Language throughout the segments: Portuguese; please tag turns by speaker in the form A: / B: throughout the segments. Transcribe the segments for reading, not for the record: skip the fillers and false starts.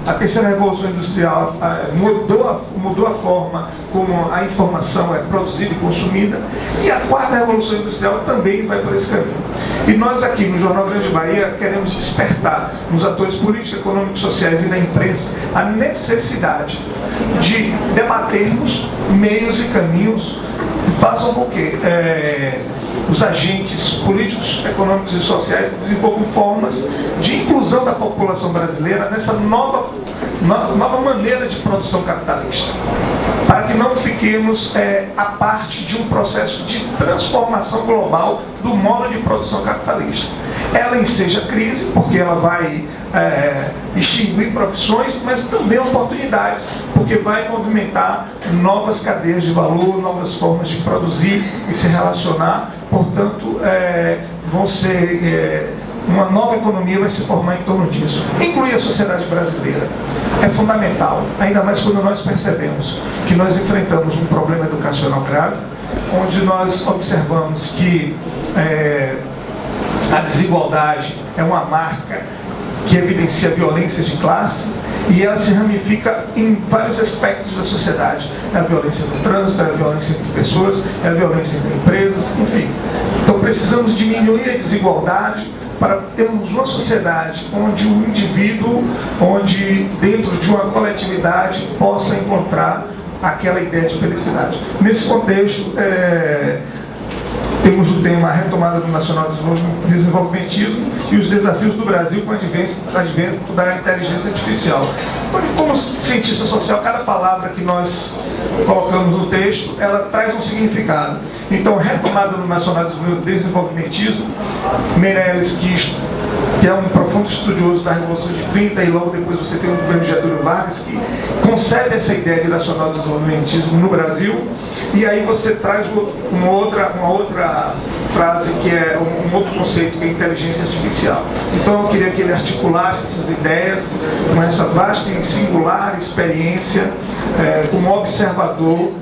A: A terceira revolução industrial mudou a forma como a informação é produzida e consumida, e a quarta revolução industrial também vai por esse caminho. E nós aqui no Jornal Grande Bahia queremos despertar nos atores políticos, econômicos, sociais e na imprensa a necessidade de debatermos meios e caminhos que façam com que os agentes políticos, econômicos e sociais desenvolvam formas de inclusão da população brasileira nessa nova maneira de produção capitalista, para que não fiquemos a parte de um processo de transformação global do modo de produção capitalista. Ela enseja crise, porque ela vai extinguir profissões, mas também oportunidades, porque vai movimentar novas cadeias de valor, novas formas de produzir e se relacionar. Portanto, uma nova economia vai se formar em torno disso. Incluir a sociedade brasileira é fundamental, ainda mais quando nós percebemos que nós enfrentamos um problema educacional grave, onde nós observamos que a desigualdade é uma marca que evidencia violência de classe, e ela se ramifica em vários aspectos da sociedade. É a violência no trânsito, é a violência entre pessoas, é a violência entre empresas, enfim. Então precisamos diminuir a desigualdade para termos uma sociedade onde o indivíduo, onde dentro de uma coletividade possa encontrar aquela ideia de felicidade. Nesse contexto, temos o tema Retomada do Nacional Desenvolvimentismo e os desafios do Brasil com o advento da inteligência artificial. Como cientista social, cada palavra que nós colocamos no texto, ela traz um significado. Então, Retomada do Nacional Desenvolvimentismo, Meirelles, que é um profundo estudioso da Revolução de 30, e logo depois você tem o governo Getúlio Vargas, que concebe essa ideia de nacional desenvolvimentismo no Brasil, e aí você traz uma outra frase, que é um outro conceito, que é inteligência artificial. Então eu queria que ele articulasse essas ideias com essa vasta e singular experiência como observador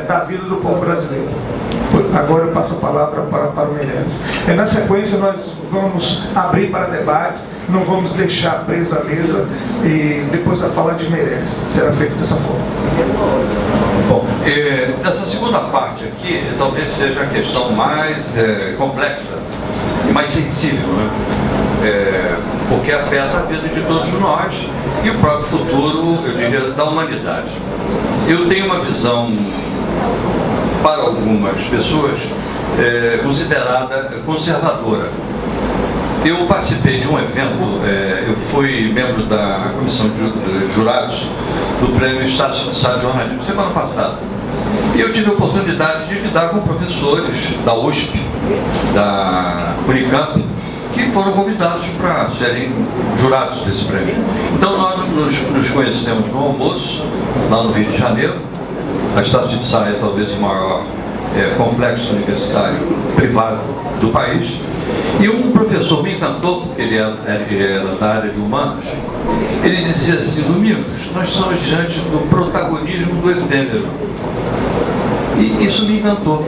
A: da vida do povo brasileiro. Agora eu passo a palavra para o Meirelles. Na sequência nós vamos abrir para debates, não vamos deixar presa a mesa, e depois da fala de Meirelles será feito dessa forma.
B: Bom, essa segunda parte aqui talvez seja a questão mais complexa e mais sensível, né? Porque afeta a vida de todos nós e o próprio futuro, eu diria, da humanidade. Eu tenho uma visão, para algumas pessoas, considerada conservadora. Eu participei de um evento, eu fui membro da comissão de jurados do Prêmio Estácio de Sá de Jornalismo semana passada. E eu tive a oportunidade de lidar com professores da USP, da Unicamp, que foram convidados para serem jurados desse prêmio. Então nós nos conhecemos no almoço, lá no Rio de Janeiro. A Estácio de Sá é talvez o maior complexo universitário privado do país. E um professor me encantou, porque ele era da área de humanas. Ele dizia assim: Domingos, nós estamos diante do protagonismo do efêmero. E isso me encantou.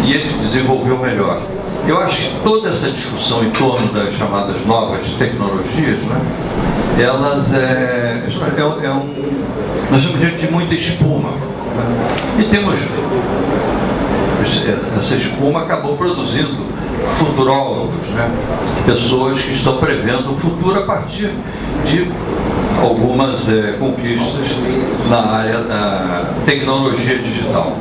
B: E ele desenvolveu melhor. Eu acho que toda essa discussão em torno das chamadas novas tecnologias, né, elas nós estamos diante de muita espuma. Né, e temos essa espuma acabou produzindo futurólogos, né, pessoas que estão prevendo o futuro a partir de algumas conquistas na área da tecnologia digital.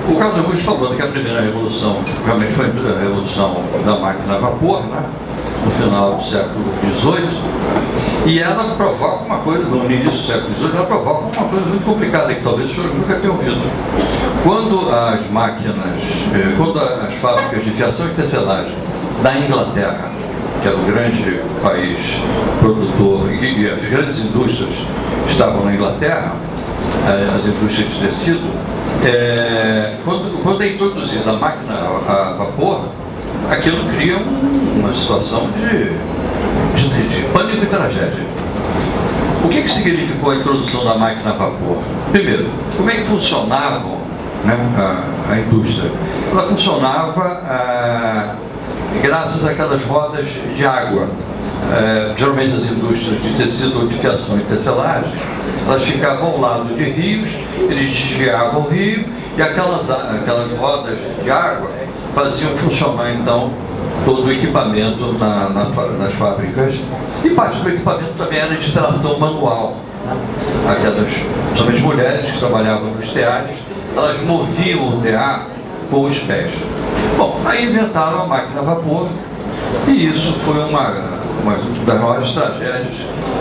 B: O Carlos Augusto falou que a primeira revolução realmente foi a revolução da máquina a vapor, né, no final do século XVIII, e ela provoca uma coisa, no início do século XVIII, ela provoca uma coisa muito complicada, que talvez o senhor nunca tenha ouvido. Quando as máquinas, quando as fábricas de fiação e tecelagem da Inglaterra, que era o grande país produtor, e as grandes indústrias estavam na Inglaterra, as indústrias de tecido, quando é introduzida a máquina a vapor, aquilo cria uma situação de pânico e tragédia. O que significou a introdução da máquina a vapor? Primeiro, como é que funcionava, né, a indústria? Ela funcionava graças àquelas rodas de água. geralmente as indústrias de tecido ou de fiação e tecelagem, elas ficavam ao lado de rios, eles desviavam o rio e aquelas rodas de água faziam funcionar então todo o equipamento nas fábricas, e parte do equipamento também era de tração manual. Aquelas, principalmente mulheres que trabalhavam nos teares, elas moviam o tear com os pés. Bom, aí inventaram a máquina a vapor, e isso foi uma das maiores tragédias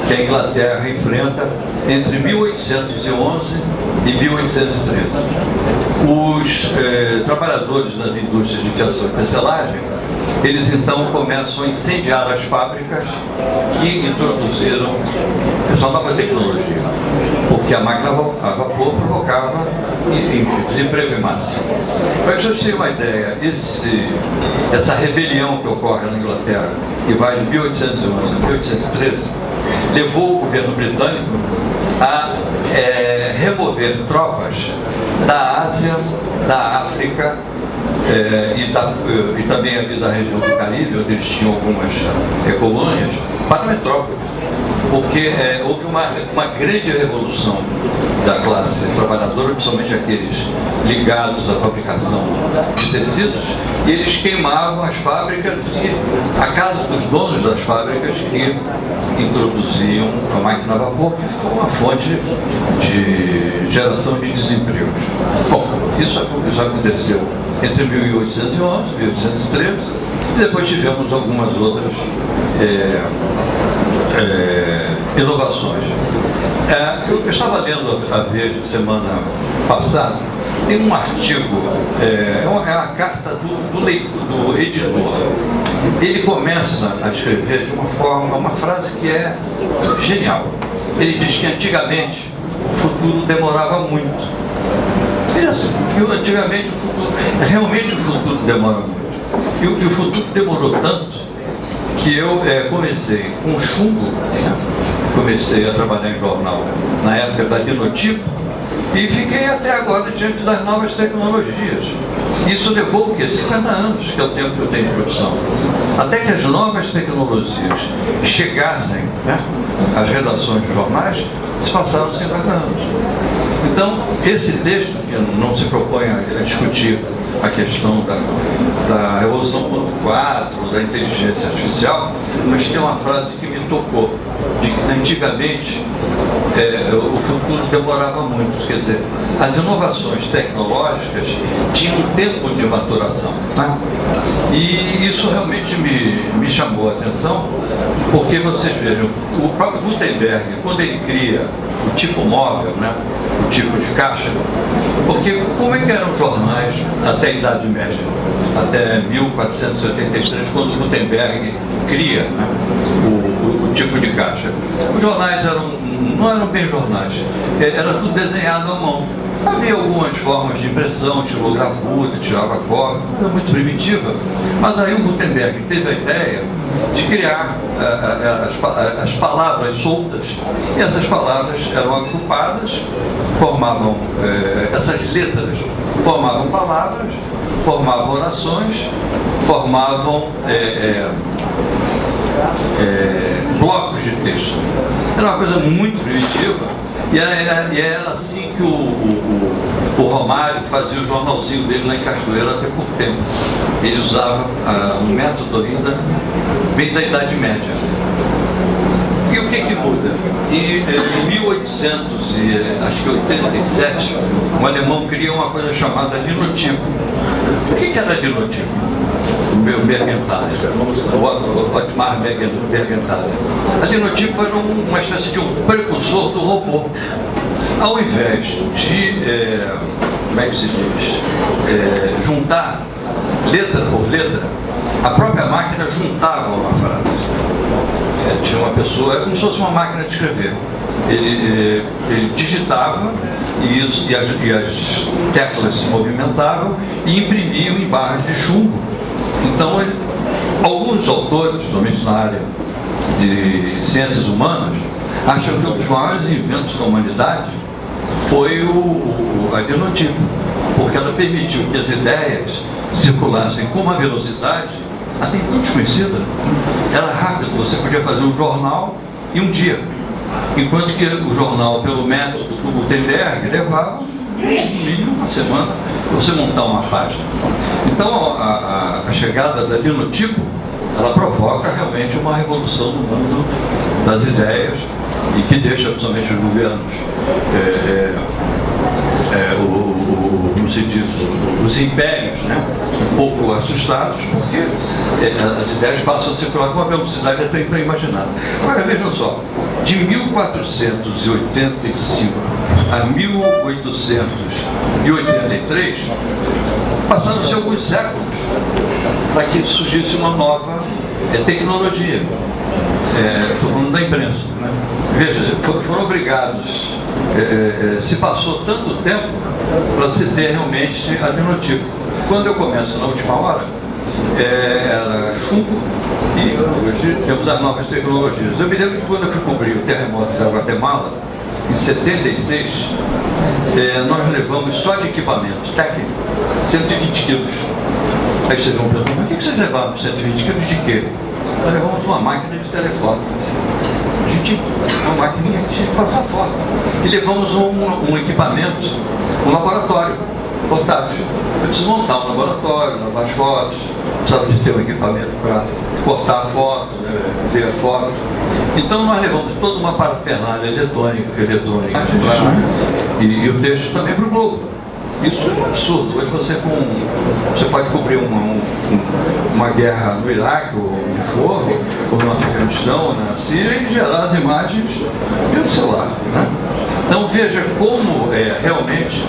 B: que a Inglaterra enfrenta entre 1811 e 1813. Os trabalhadores das indústrias de fiação e tecelagem, eles então começam a incendiar as fábricas que introduziram essa nova tecnologia, porque a máquina a vapor provocava, enfim, desemprego em massa. Para que vocês tenham uma ideia, essa rebelião que ocorre na Inglaterra, que vai de 1811 a 1813, levou o governo britânico a remover tropas da Ásia, da África, e também ali da região do Caribe, onde eles tinham algumas colônias, para metrópoles, porque houve uma grande revolução da classe trabalhadora, principalmente aqueles ligados à fabricação de tecidos, e eles queimavam as fábricas e a casa dos donos das fábricas que introduziam a máquina a vapor, que foi uma fonte de geração de desemprego. Bom, isso aconteceu entre 1811 e 1813, e depois tivemos algumas outras inovações. Eu estava lendo a Veja semana passada, tem um artigo, é uma carta do editor. Ele começa a escrever de uma forma, uma frase que é genial. Ele diz que antigamente o futuro demorava muito. E assim, antigamente realmente o futuro demora muito. E o futuro demorou tanto que eu comecei com chumbo, né? Comecei a trabalhar em jornal na época da Linotipo e fiquei até agora diante das novas tecnologias. Isso levou o quê? 50 anos, que é o tempo que eu tenho de profissão. Até que as novas tecnologias chegassem, né, às redações de jornais, se passaram 50 anos. Então, esse texto, que não se propõe a discutir a questão da Revolução 4, da inteligência artificial, mas tem uma frase que me tocou, de que antigamente o futuro demorava muito, quer dizer, as inovações tecnológicas tinham um tempo de maturação, né? E isso realmente me chamou a atenção, porque vocês vejam, o próprio Gutenberg, quando ele cria o tipo móvel, né, o tipo de caixa, porque como é que eram os jornais até a Idade Média, até 1483, quando Gutenberg cria, né, o tipo de caixa? Os jornais não eram bem jornais, era tudo desenhado à mão. Havia algumas formas de impressão, estilogravura, tirava cópia, era muito primitiva, mas aí o Gutenberg teve a ideia de criar as palavras soltas, e essas palavras eram agrupadas, formavam essas letras, formavam palavras, formavam orações, formavam blocos de texto. Era uma coisa muito primitiva. E era assim que o Romário fazia o jornalzinho dele lá em Cachoeira até pouco tempo. Ele usava um método ainda bem da Idade Média. E o que muda? Em 1887, o alemão cria uma coisa chamada linotipo. O que era linotipo? O Mergenthaler, o Otmar Mergenthaler. A linotipo era uma espécie de um precursor do robô. Ao invés de, como é que se diz, juntar letra por letra, a própria máquina juntava uma frase. Tinha uma pessoa, como se fosse uma máquina de escrever. Ele digitava e as teclas se movimentavam e imprimiam em barras de chumbo. Então, alguns autores, principalmente na área de ciências humanas, acham que um dos maiores inventos da humanidade foi a linotipo, porque ela permitiu que as ideias circulassem com uma velocidade até então desconhecida. Era rápido, você podia fazer um jornal em um dia. Enquanto que o jornal, pelo método do Gutenberg, levava no mínimo uma semana para você montar uma página. Então, a chegada da linotipo, ela provoca realmente uma revolução no mundo das ideias e que deixa, principalmente, os governos, como se diz, os impérios, né, um pouco assustados, porque as ideias passam a circular com uma velocidade até inimaginável. Agora, vejam só, de 1485 a 1883, passaram-se alguns séculos para que surgisse uma nova tecnologia. Estou falando da imprensa, né? Veja, foram obrigados, se passou tanto tempo para se ter realmente a linotipo. Quando eu começo na última hora, era chumbo e hoje temos as novas tecnologias. Eu me lembro que quando eu fui cobrir o terremoto da Guatemala, em 76, nós levamos só de equipamentos técnicos 120 quilos. Aí vocês vão perguntar, mas o que vocês levaram 120 quilos de quê? Nós levamos uma máquina de telefone. Uma máquina de passar foto. E levamos um equipamento, um laboratório portátil. Eu preciso montar um laboratório, lavar as fotos, precisava de ter um equipamento para cortar a foto, ver a foto. Então nós levamos toda uma parafernália eletrônica e o texto também para o Globo. Isso é absurdo. Hoje você pode cobrir uma guerra no Iraque, ou onde for, ou no Afeganistão, na Síria, e gerar as imagens pelo celular, né? Então veja como realmente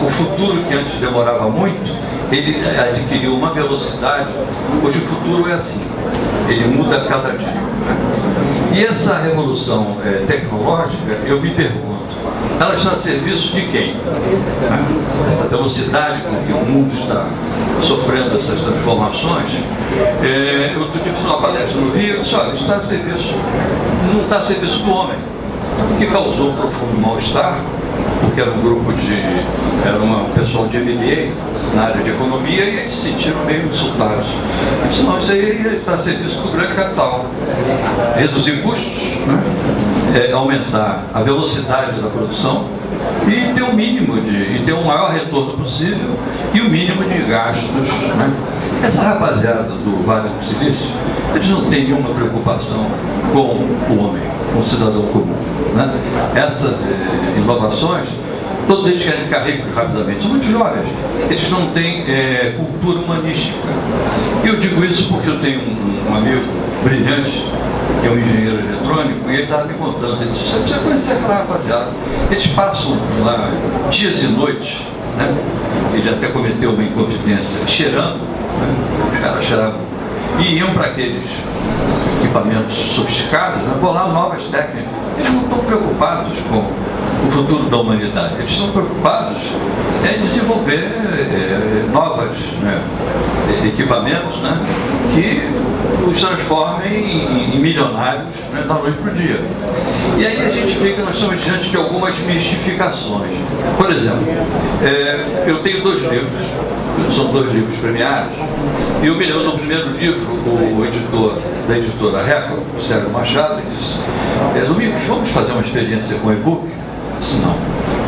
B: o futuro, que antes demorava muito, ele adquiriu uma velocidade. Hoje o futuro é assim, ele muda a cada dia, né? E essa revolução tecnológica, eu me pergunto, ela está a serviço de quem? Essa velocidade com que o mundo está sofrendo essas transformaçõe. Eu tive uma palestra no Rio e disse, olha, está a serviço, não está a serviço do homem, que causou um profundo mal-estar, porque era um grupo era um pessoal de MBA na área de economia, e eles se sentiram meio insultados. Eu disse, não, isso aí está a serviço do grande capital. Reduzir custos, né? Aumentar a velocidade da produção e ter ter um maior retorno possível e o mínimo de gastos, né? Essa rapaziada do Vale do Silício, eles não têm nenhuma preocupação com o homem, com o cidadão comum, né? Essas inovações, todos eles querem ficar ricos rapidamente, são muito jovens, eles não têm cultura humanística. E eu digo isso porque eu tenho um amigo brilhante, que é um engenheiro eletrônico, e ele estava me contando, ele disse, você precisa conhecer aquela rapaziada. Eles passam lá dias e noites, né? Ele até cometeu uma inconfidência, cheirando, né? Os caras cheiravam, e iam para aqueles equipamentos sofisticados, né? Bolar novas técnicas. Eles não estão preocupados com o futuro da humanidade, eles estão preocupados em desenvolver novos equipamentos, né? Que os transformem em milionários, né, da noite para o dia. E aí a gente vê que nós estamos diante de algumas mistificações. Por exemplo, eu tenho 2 livros, são 2 livros premiados, e eu me lembro do primeiro livro, o editor da editora Record, o Sérgio Machado, disse, Domingos, vamos fazer uma experiência com e-book? Eu disse, não.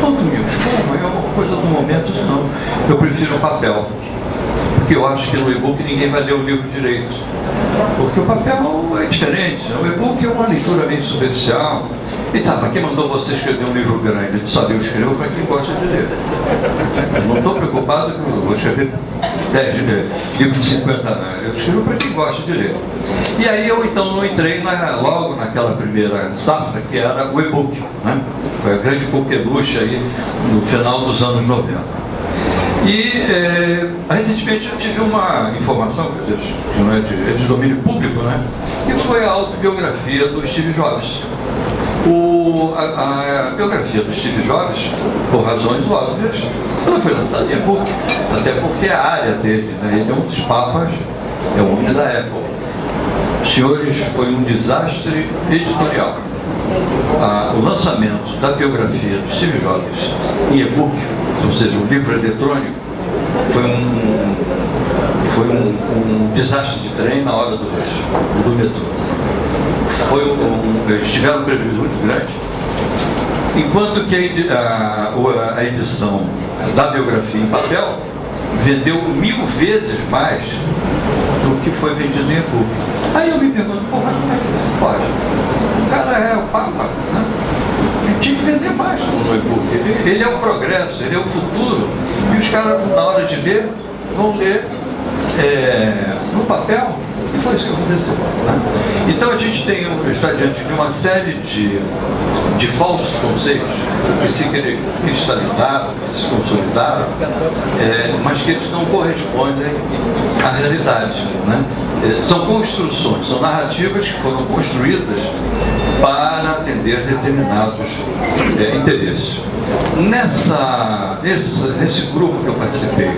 B: Não, Domingos, como? É uma coisa do momento, não. Eu prefiro o papel. Porque eu acho que no e-book ninguém vai ler o livro direito. Porque o papel é diferente, né? O e-book é uma leitura meio superficial. E tá, para quem mandou você escrever um livro grande? Só eu escrevo para quem gosta de ler. Eu não estou preocupado que eu vou escrever 10 livros de 50 anos. Eu escrevo para quem gosta de ler. E aí eu então não entrei logo naquela primeira safra, que era o e-book, né? Foi a grande coqueluche aí no final dos anos 90. E recentemente eu tive uma informação, que não é de domínio público, né? Que foi a autobiografia do Steve Jobs. A biografia do Steve Jobs, por razões óbvias, ela foi lançada em e-book, até porque é a área dele, né? Ele é um dos papas, é o homem da Apple. Senhores, foi um desastre editorial. O lançamento da biografia do Steve Jobs em e-book, ou seja, um livro eletrônico, Foi um desastre de trem na hora do metrô. Eles tiveram um prejuízo muito grande. Enquanto que a edição da biografia em papel vendeu 1000 vezes mais do que foi vendido em e-book. Aí eu me pergunto, porra, como é que pode? O cara é o Papa, né? Ele tinha que vender mais no e-book. Ele é o progresso, ele é o futuro. E os caras, na hora de ler, vão ler no papel. E foi isso que aconteceu. Né? Então a gente está diante de uma série de falsos conceitos que se cristalizaram, que se consolidaram, mas que eles não correspondem à realidade. Né? São construções, são narrativas que foram construídas para atender determinados interesses. Nesse grupo que eu participei,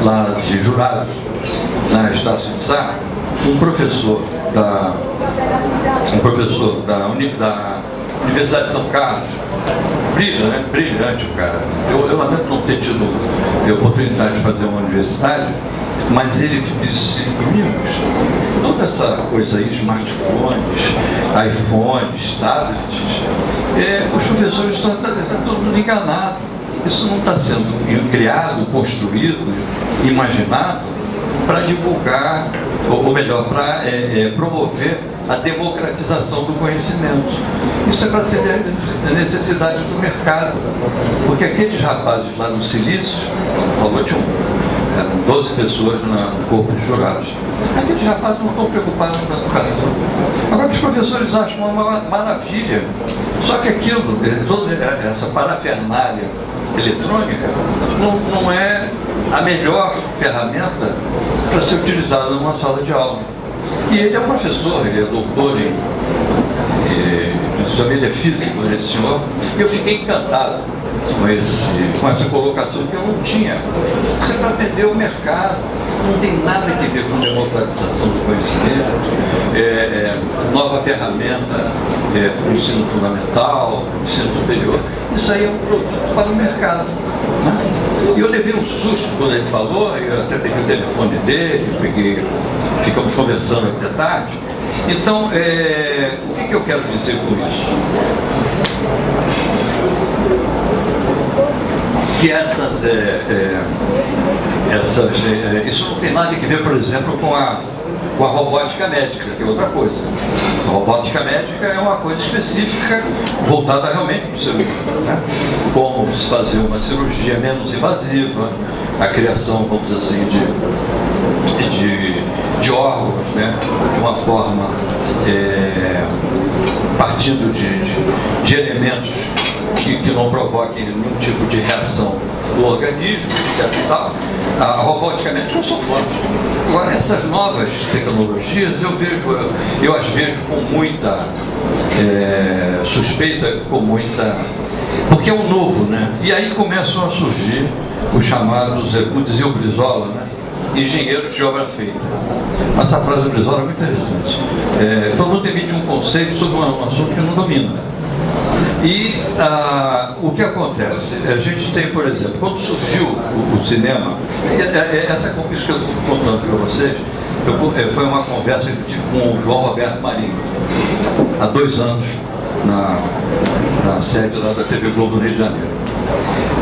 B: lá de jurados, na Estácio de Sá, um professor da Universidade de São Carlos, brilhante o cara. Eu lamento não ter tido a oportunidade de fazer uma universidade, mas ele disse, amigos, toda essa coisa aí, smartphones, iPhones, tablets, os professores estão todo mundo enganado. Isso não está sendo criado, construído, imaginado para divulgar, ou melhor, para promover a democratização do conhecimento. Isso é para atender a necessidade do mercado. Porque aqueles rapazes lá no Silício, falou de eram 12 pessoas no corpo de jurados. Aqueles rapazes não estão preocupados com a educação. Agora os professores acham uma maravilha. Só que aquilo, toda essa parafernália eletrônica, não é a melhor ferramenta para ser utilizada numa sala de aula. E ele é um professor, ele é doutor em família física, esse senhor, e eu fiquei encantado com essa colocação que eu não tinha. Você para atender o mercado, não tem nada a ver com democratização do conhecimento, nova ferramenta para o ensino fundamental, ensino superior. Isso aí é um produto para o mercado. Né? E eu levei um susto quando ele falou, eu até peguei o telefone dele, ficamos conversando até tarde. Então, o que eu quero dizer com isso? Que isso não tem nada a ver, por exemplo, com a robótica médica, que é outra coisa. A robótica médica é uma coisa específica, voltada realmente para o ser humano, né? Como se fazer uma cirurgia menos invasiva, a criação, vamos dizer assim, de órgãos, né? De uma forma partindo de elementos que não provoquem nenhum tipo de reação do organismo, etc. E tal. A robótica médica eu sou fã. Agora, essas novas tecnologias eu as vejo com muita suspeita, porque é um novo, né? E aí começam a surgir os chamados, como dizia o Brizola, né? Engenheiros de obra feita. Essa frase do Brizola é muito interessante. Todo mundo emite um conceito sobre um assunto que não domina. E o que acontece? A gente tem, por exemplo, quando surgiu o cinema, essa conquista que eu estou contando para vocês, foi uma conversa que eu tive com o João Roberto Marinho, há 2 anos, na sede lá da TV Globo do Rio de Janeiro.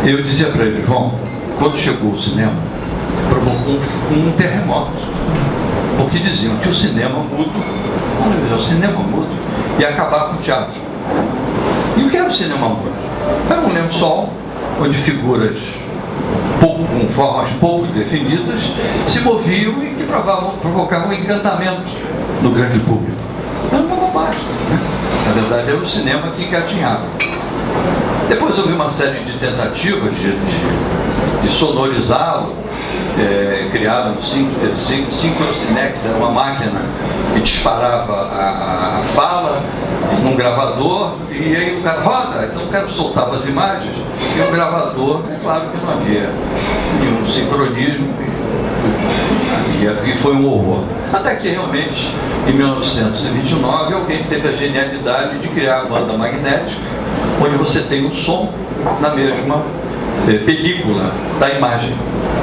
B: Eu dizia para ele, João, quando chegou o cinema, provocou um terremoto, porque diziam que o cinema mudo ia acabar com o teatro. E o que era o cinema mudo? Era um lençol onde figuras com formas pouco definidas se moviam e que provocavam um encantamento no grande público. Era uma bobagem, né? Na verdade, era o cinema que engatinhava. Depois houve uma série de tentativas de sonorizá-lo. Criaram o Synchrocinex, era uma máquina que disparava a fala num gravador, e aí o cara roda, então o cara soltava as imagens, e o gravador, é claro que não havia nenhum sincronismo, e foi um horror. Até que realmente, em 1929, alguém teve a genialidade de criar a banda magnética, onde você tem o som na mesma película da imagem.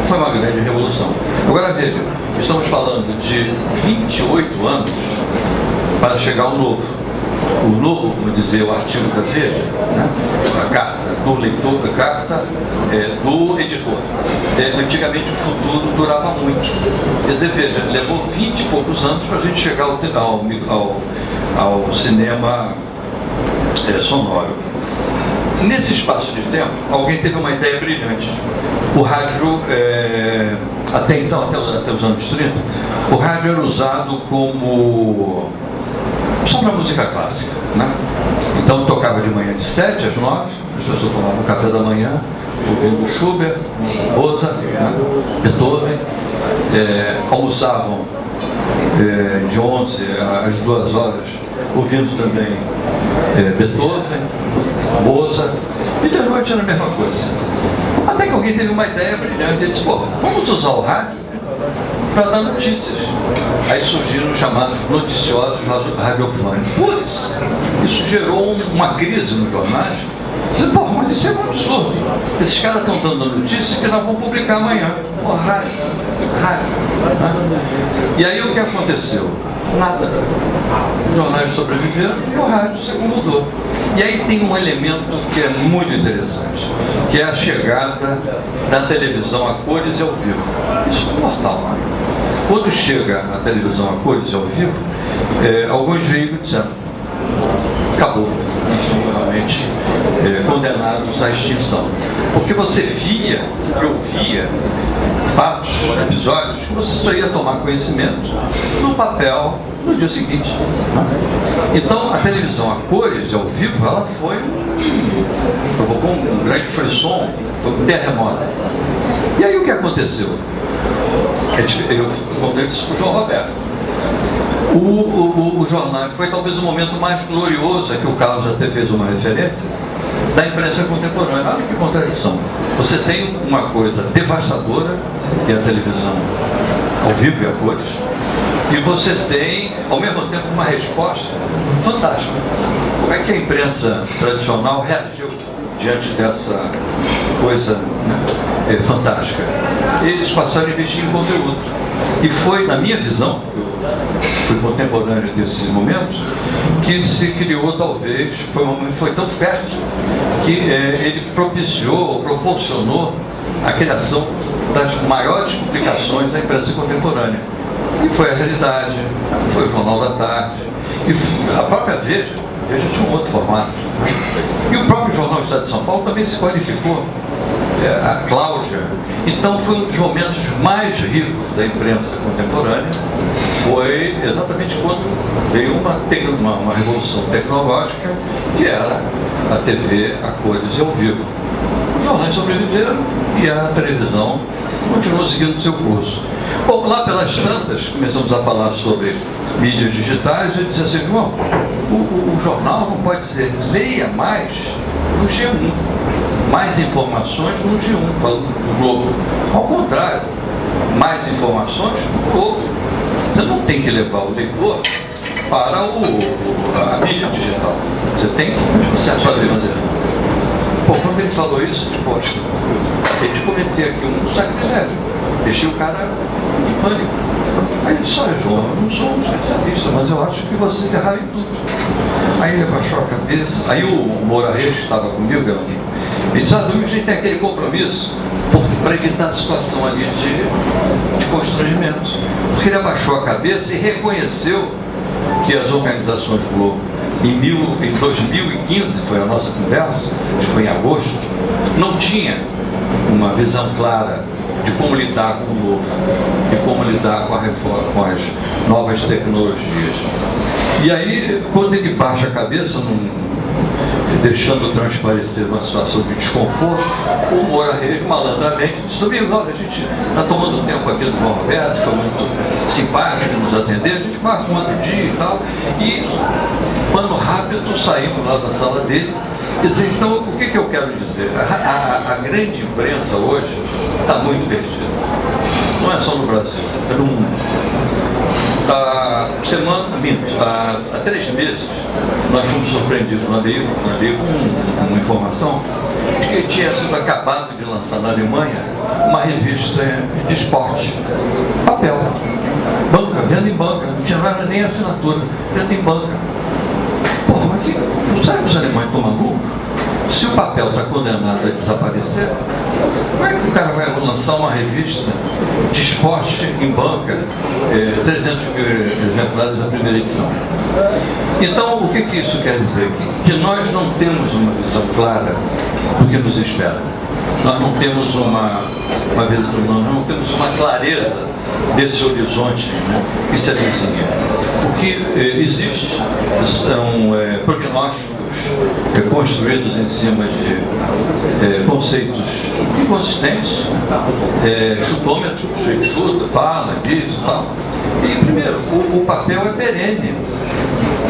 B: Foi uma grande revolução. Agora veja, estamos falando de 28 anos para chegar ao novo. O novo, como dizia o artigo da Veja, né? A carta do leitor, a carta do editor. Antigamente o futuro durava muito. Quer dizer, veja, levou 20 e poucos anos para a gente chegar ao cinema sonoro. Nesse espaço de tempo, alguém teve uma ideia brilhante. O rádio, até então, até os anos 30, o rádio era usado como só para música clássica, né? Então tocava de manhã de 7 às 9, as pessoas tomavam café da manhã, ouvindo Schubert, Mozart, né? Beethoven, almoçavam de 11 às 2 horas, ouvindo também Beethoven, Mozart, e de noite era a mesma coisa. Até que alguém teve uma ideia brilhante, ele disse, pô, vamos usar o rádio para dar notícias. Aí surgiram os chamados noticiosos radiofônicos. Putz, isso gerou uma crise nos jornais. Dizendo, pô, mas isso é um absurdo. Esses caras estão dando notícias que nós vamos publicar amanhã. Pô, rádio. Né? E aí o que aconteceu? Nada. Os jornais sobreviveram e o rádio se acomodou. E aí tem um elemento que é muito interessante, que é a chegada da televisão a cores e ao vivo. Isso é mortal, né? Quando chega a televisão a cores e ao vivo, alguns veículos disseram, acabou. Estão realmente condenados à extinção. Porque você via e ouvia fatos, episódios, que você só ia tomar conhecimento no papel no dia seguinte. Né? Então, a televisão a cores e ao vivo, ela provocou um grande frisson, um terremoto. E aí o que aconteceu? Eu contei isso para o João Roberto. O jornal foi talvez o momento mais glorioso, que o Carlos até fez uma referência, da imprensa contemporânea. Olha que contradição. Você tem uma coisa devastadora, que é a televisão ao vivo e a cores, e você tem, ao mesmo tempo, uma resposta fantástica. Como é que a imprensa tradicional reagiu diante dessa coisa, né, fantástica? Eles passaram a investir em conteúdo. E foi, na minha visão, eu fui contemporâneo desse momento, que se criou, talvez, foi tão fértil, que ele propiciou ou proporcionou a criação das maiores publicações da imprensa contemporânea. E foi a Realidade, foi o Jornal da Tarde, e a própria Veja tinha um outro formato. E o próprio Jornal Estado de São Paulo também se qualificou. A Cláudia. Então foi um dos momentos mais ricos da imprensa contemporânea, foi exatamente quando veio uma revolução tecnológica, que era a TV a cores e ao vivo. Os jornais sobreviveram e a televisão continuou seguindo o seu curso. Bom, lá pelas tantas, começamos a falar sobre mídias digitais, e disse assim, João, o jornal não pode dizer, leia mais no G1. Mais informações no G1, no Globo. Ao contrário, mais informações no Globo. Você não tem que levar o leitor para a mídia digital. Você tem que fazer. Pô, quando ele falou isso, poxa, ele cometeu aqui um sacrilégio. Deixei o cara em pânico. Aí ele disse, olha, João, eu não sou um especialista, mas eu acho que vocês erraram em tudo. Aí ele abaixou a cabeça. Aí o Moura Reis, que estava comigo, ele disse, domingo a gente tem aquele compromisso para evitar a situação ali de constrangimento. Porque ele abaixou a cabeça e reconheceu que as organizações do Globo, em 2015, foi a nossa conversa, acho que foi em agosto, não tinha uma visão clara de como lidar com o novo, de como lidar com as novas tecnologias. E aí, quando ele baixa a cabeça, deixando transparecer uma situação de desconforto, o Moura Reis, malandramente, disse, domingo, olha, a gente está tomando tempo aqui do João Roberto, foi muito simpático nos atender, a gente marca um outro dia e tal, e quando rápido saímos lá da sala dele. Quer dizer, então, o que eu quero dizer? A grande imprensa hoje está muito perdida. Não é só no Brasil, é no mundo. Há 3 meses, nós fomos surpreendidos no navio com uma informação de que tinha sido acabado de lançar na Alemanha uma revista de esporte, papel, banca, venda em banca, não tinha nada nem assinatura, venda em banca. Pô, mas não sabe que os alemães estão malucos? Se o papel está condenado a desaparecer, como é que o cara vai lançar uma revista de esporte em banca, 300 mil exemplares da primeira edição? Então, o que isso quer dizer? Que nós não temos uma visão clara do que nos espera. Nós não temos nós não temos uma clareza desse horizonte, né, que se avizinha. O que existe são prognósticos construídos em cima de conceitos inconsistentes, chutômetros, chuta, fala, diz e tal. E, primeiro, o papel é perene.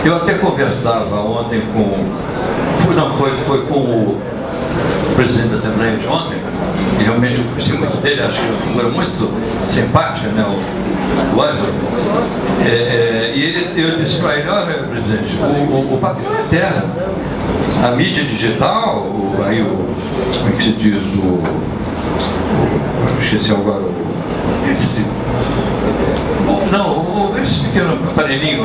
B: Eu até conversava ontem foi com o presidente da Assembleia de ontem, e realmente eu gostei muito dele, acho que uma figura muito simpática, né, o Ângelo. Eu disse para ele, olha, presidente, o papel é terra. A mídia digital, como é que se diz, esqueci agora, esse pequeno aparelhinho.